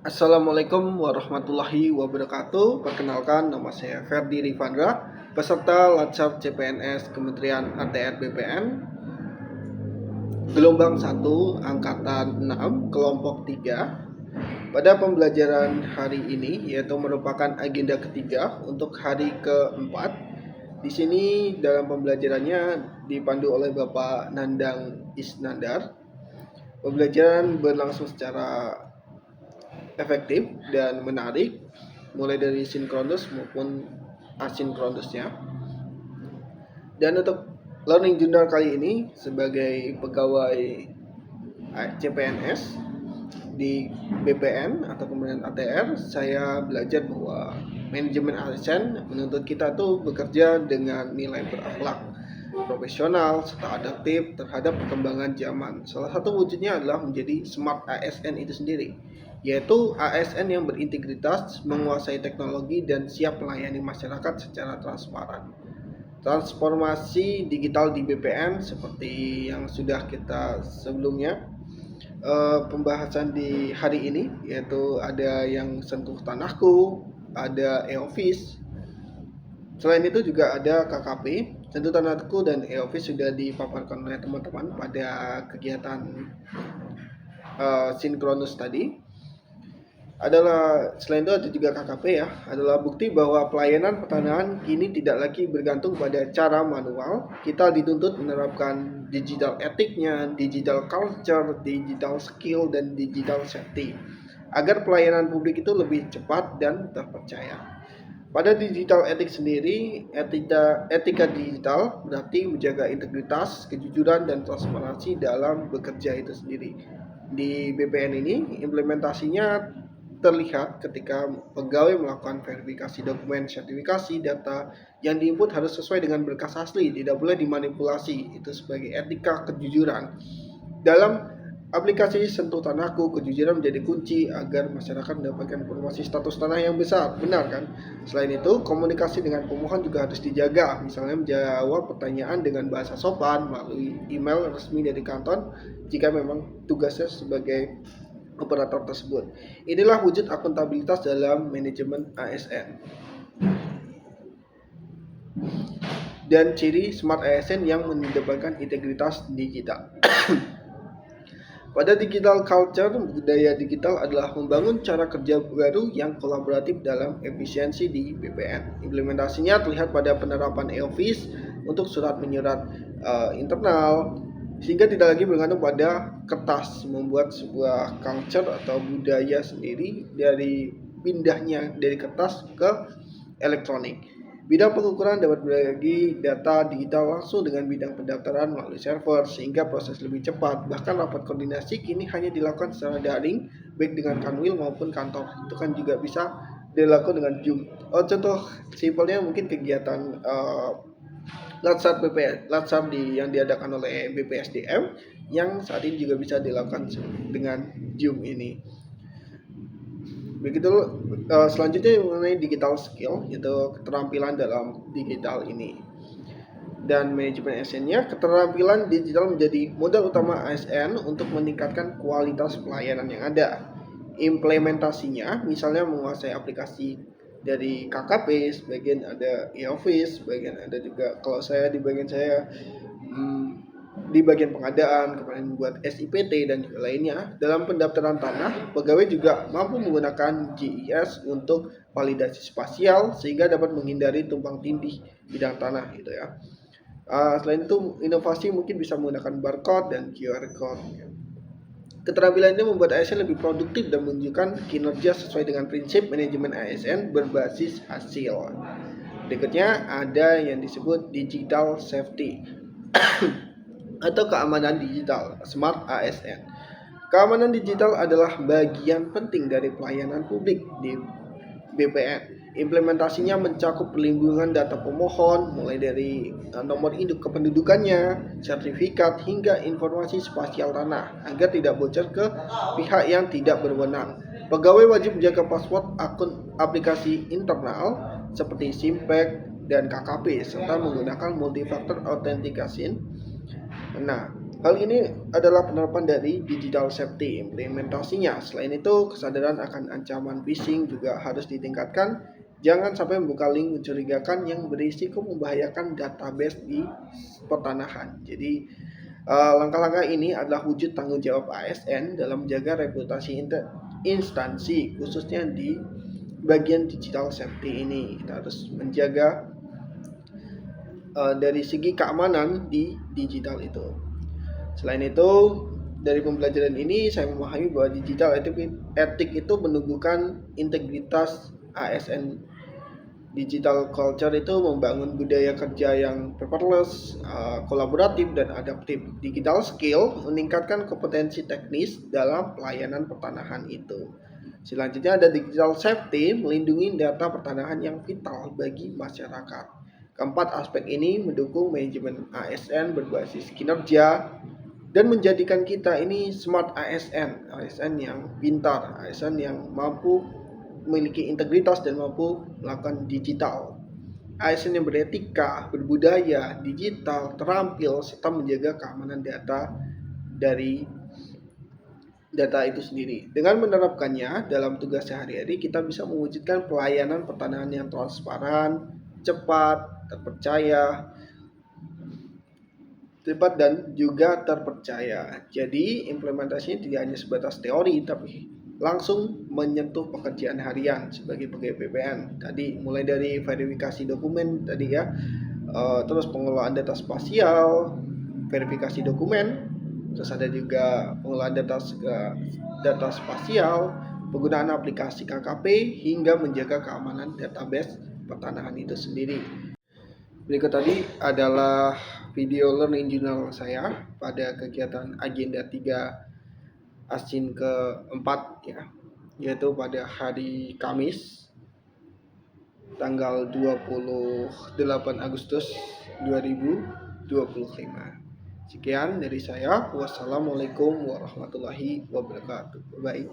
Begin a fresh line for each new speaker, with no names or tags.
Assalamualaikum warahmatullahi wabarakatuh. Perkenalkan, nama saya Ferdi Rifandra, peserta Latsar CPNS Kementerian ATR BPN Gelombang 1 Angkatan 6 Kelompok 3. Pada pembelajaran hari ini, yaitu merupakan agenda ketiga untuk hari keempat. Di sini dalam pembelajarannya dipandu oleh Bapak Nandang Isnandar. Pembelajaran berlangsung secara efektif dan menarik, mulai dari sinkronus maupun asinkronusnya. Dan untuk learning journal kali ini, sebagai pegawai CPNS di BPN atau Kementerian ATR, saya belajar bahwa manajemen ASN menuntut kita tuh bekerja dengan nilai berakhlak, profesional, serta adaptif terhadap perkembangan zaman. Salah satu wujudnya adalah menjadi smart ASN itu sendiri, yaitu ASN yang berintegritas, menguasai teknologi, dan siap melayani masyarakat secara transparan. Transformasi digital di BPN seperti yang sudah kita sebelumnya pembahasan di hari ini, yaitu ada yang sentuh tanahku, ada e-office. Selain itu juga ada KKP. Sentuh tanahku dan e-office sudah dipaparkan oleh teman-teman pada kegiatan sinkronus tadi. Selain itu ada juga KKP ya, adalah bukti bahwa pelayanan pertanahan kini tidak lagi bergantung pada cara manual. Kita dituntut menerapkan digital etiknya, digital culture, digital skill, dan digital safety agar pelayanan publik itu lebih cepat dan terpercaya. Pada digital etik sendiri, etika digital berarti menjaga integritas, kejujuran, dan transparansi dalam bekerja itu sendiri. Di BPN ini, implementasinya terlihat ketika pegawai melakukan verifikasi dokumen sertifikasi data yang diinput harus sesuai dengan berkas asli, tidak boleh dimanipulasi. Itu sebagai etika kejujuran. Dalam aplikasi Sentuh Tanahku, kejujuran menjadi kunci agar masyarakat mendapatkan informasi status tanah yang benar kan? Selain itu, komunikasi dengan pemohon juga harus dijaga, misalnya menjawab pertanyaan dengan bahasa sopan melalui email resmi dari kantor jika memang tugasnya sebagai operator tersebut. Inilah wujud akuntabilitas dalam manajemen ASN. Dan ciri smart ASN yang mengedepankan integritas digital. Pada digital culture, budaya digital adalah membangun cara kerja baru yang kolaboratif dalam efisiensi di BPN. Implementasinya terlihat pada penerapan e-office untuk surat menyurat internal, sehingga tidak lagi bergantung pada kertas, membuat sebuah culture atau budaya sendiri dari pindahnya dari kertas ke elektronik. Bidang pengukuran dapat berbagi data digital langsung dengan bidang pendaftaran melalui server sehingga proses lebih cepat. Bahkan rapat koordinasi kini hanya dilakukan secara daring, baik dengan Kanwil maupun kantor. Itu kan juga bisa dilakukan dengan Zoom. Contoh simpelnya mungkin kegiatan Latsar yang diadakan oleh BPSDM yang saat ini juga bisa dilakukan dengan Zoom ini. Begitu selanjutnya mengenai digital skill, yaitu keterampilan dalam digital ini. Dan manajemen ASN-nya, keterampilan digital menjadi modal utama ASN untuk meningkatkan kualitas pelayanan yang ada. Implementasinya misalnya menguasai aplikasi dari KKP, sebagian ada e-office, sebagian ada juga kalau saya di bagian saya di bagian pengadaan, kemudian membuat SIPT dan juga lainnya. Dalam pendaftaran tanah, pegawai juga mampu menggunakan GIS untuk validasi spasial sehingga dapat menghindari tumpang tindih bidang tanah gitu ya. Selain itu, inovasi mungkin bisa menggunakan barcode dan QR code. Keterampilan ini membuat ASN lebih produktif dan menunjukkan kinerja sesuai dengan prinsip manajemen ASN berbasis hasil. Berikutnya ada yang disebut digital safety atau keamanan digital, smart ASN. Keamanan digital adalah bagian penting dari pelayanan publik di BPN. Implementasinya mencakup perlindungan data pemohon, mulai dari nomor induk kependudukannya, sertifikat, hingga informasi spasial tanah, agar tidak bocor ke pihak yang tidak berwenang. Pegawai wajib menjaga password akun aplikasi internal seperti SIMPAC dan KKP, serta menggunakan multifaktor authentication. Nah, Hal ini adalah penerapan dari digital safety implementasinya. Selain itu, kesadaran akan ancaman phishing juga harus ditingkatkan. Jangan sampai membuka link mencurigakan yang berisiko membahayakan database di pertanahan. Jadi, langkah-langkah ini adalah wujud tanggung jawab ASN dalam menjaga reputasi instansi, khususnya di bagian digital safety ini. Kita harus menjaga dari segi keamanan di digital itu. Selain itu, dari pembelajaran ini saya memahami bahwa digital etik itu menumbuhkan integritas ASN. Digital culture itu membangun budaya kerja yang paperless, kolaboratif, dan adaptif. Digital skill meningkatkan kompetensi teknis dalam pelayanan pertanahan itu. Selanjutnya ada digital safety, melindungi data pertanahan yang vital bagi masyarakat. Keempat aspek ini mendukung manajemen ASN berbasis kinerja dan menjadikan kita ini smart ASN, ASN yang pintar, ASN yang mampu memiliki integritas dan mampu melakukan digital. ASN yang beretika, berbudaya, digital, terampil, serta menjaga keamanan data dari data itu sendiri. Dengan menerapkannya dalam tugas sehari-hari, kita bisa mewujudkan pelayanan pertanahan yang transparan, cepat, terpercaya, dan juga terpercaya. Jadi implementasinya tidak hanya sebatas teori, tapi langsung menyentuh pekerjaan harian sebagai pegawai PPN. Tadi mulai dari verifikasi dokumen tadi ya, terus pengelolaan data spasial, verifikasi dokumen, terus ada juga pengelolaan data spasial, penggunaan aplikasi KKP, hingga menjaga keamanan database pertanahan itu sendiri. Berikut tadi adalah video learning journal saya pada kegiatan agenda 3 Asin keempat ya, yaitu pada hari Kamis tanggal 28 Agustus 2025. Sekian dari saya. Wassalamualaikum warahmatullahi wabarakatuh. Baik.